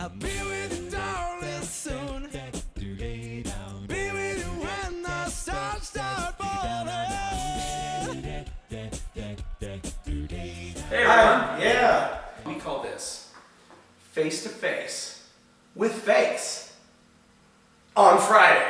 I'll be with you, darling, soon. Be with you when the stars start falling. Hey everyone. Yeah. We call this Face to Face with Face on Friday.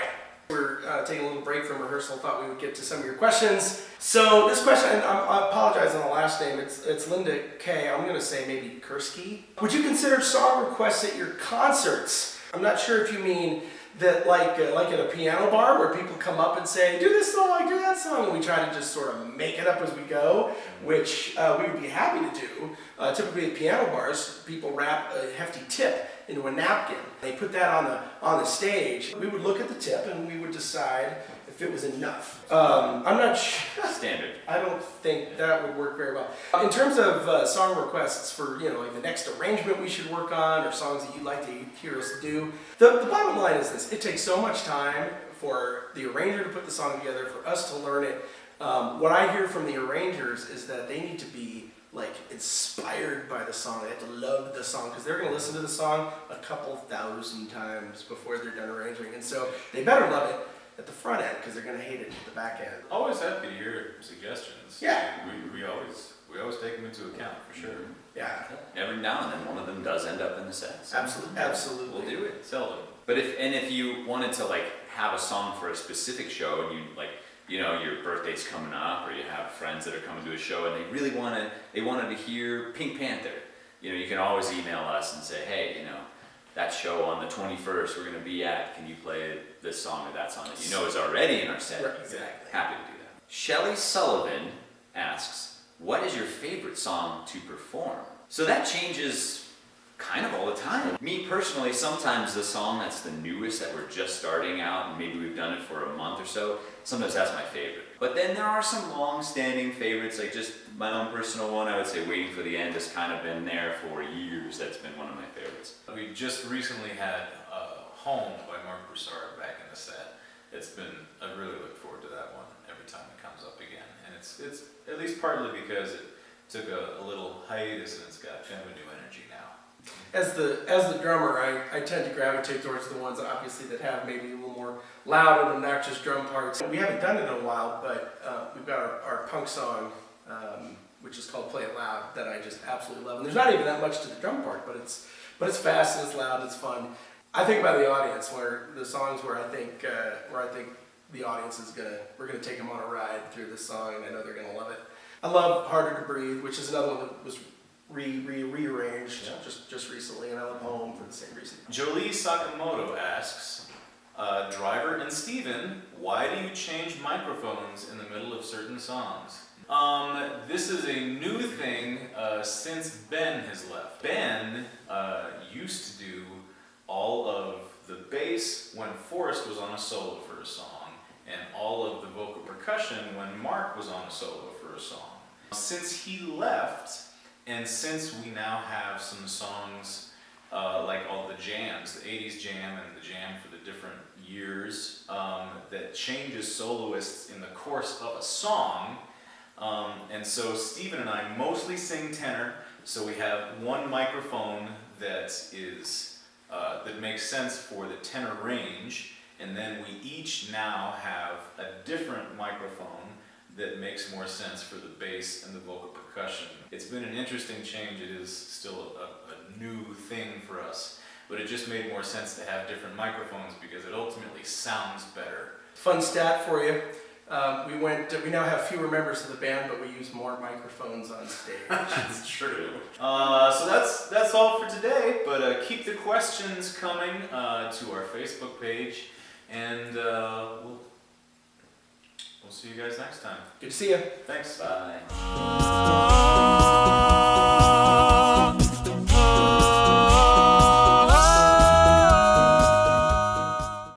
We're taking a little break from rehearsal. Thought we would get to some of your questions. So this question, and I apologize on the last name. It's Linda K. I'm going to say maybe Kursky. Would you consider song requests at your concerts? I'm not sure if you mean that like at a piano bar where people come up and say, do this song, do that song, and we try to just sort of make it up as we go, which we would be happy to do. Typically at piano bars, people wrap a hefty tip into a napkin. They put that on the stage. We would look at the tip and we would decide if it was enough. I'm not sure. Standard. I don't think that would work very well. In terms of song requests for, like the next arrangement we should work on or songs that you'd like to hear us do, the bottom line is this. It takes so much time for the arranger to put the song together, for us to learn it. What I hear from the arrangers is that they need to be like inspired by the song. They have to love the song because they're going to listen to the song a couple thousand times before they're done arranging. And so they better love it at the front end because they're going to hate it at the back end. Always happy to hear suggestions. Yeah. We always take them into account for sure. Yeah. Every now and then one of them does end up in the set. So Absolutely. We'll do it. Seldom. But if you wanted to like have a song for a specific show and you like, your birthday's coming up or you have friends that are coming to a show and they really wanted to hear Pink Panther, you can always email us and say, hey, that show on the 21st we're going to be at, can you play this song or that song that is already in our set? Right, exactly. Happy to do that. Shelley Sullivan asks, what is your favorite song to perform? So that changes kind of all the time. Me personally, sometimes the song that's the newest that we're just starting out and maybe we've done it for a month or so, sometimes that's my favorite. But then there are some long-standing favorites, like just my own personal one, I would say Waiting for the End has kind of been there for years. That's been one of my favorites. We just recently had Home by Mark Broussard back in the set. I really look forward to that one every time it comes up again. And it's at least partly because it took a little hiatus and it's got kind of a new energy now. As the drummer, I tend to gravitate towards the ones obviously that have maybe a little more loud and obnoxious drum parts. We haven't done it in a while, but we've got our punk song, which is called Play It Loud, that I just absolutely love. And there's not even that much to the drum part, but it's fast and it's loud and it's fun. I think about the audience, where the songs where I think the audience we're gonna take them on a ride through this song, and I know they're gonna love it. I love Harder to Breathe, which is another one that was rearranged just recently, and I love Home for the same reason. Jolie Sakamoto asks, Driver and Steven, why do you change microphones in the middle of certain songs? This is a new thing since Ben has left. Ben used to do all of the bass when Forrest was on a solo for a song, and all of the vocal percussion when Mark was on a solo for a song. Since he left, and since we now have some songs like all the jams, the 80s jam and the jam for the different years, that changes soloists in the course of a song, and so Steven and I mostly sing tenor, so we have one microphone that makes sense for the tenor range, and then we each now have a different microphone that makes more sense for the bass and the vocal percussion. It's been an interesting change. It is still a new thing for us, but it just made more sense to have different microphones because it ultimately sounds better. Fun stat for you. We now have fewer members of the band, but we use more microphones on stage. That's true. So that's all for today, but keep the questions coming to our Facebook page, and we'll see you guys next time. Good to see you. Thanks. Bye.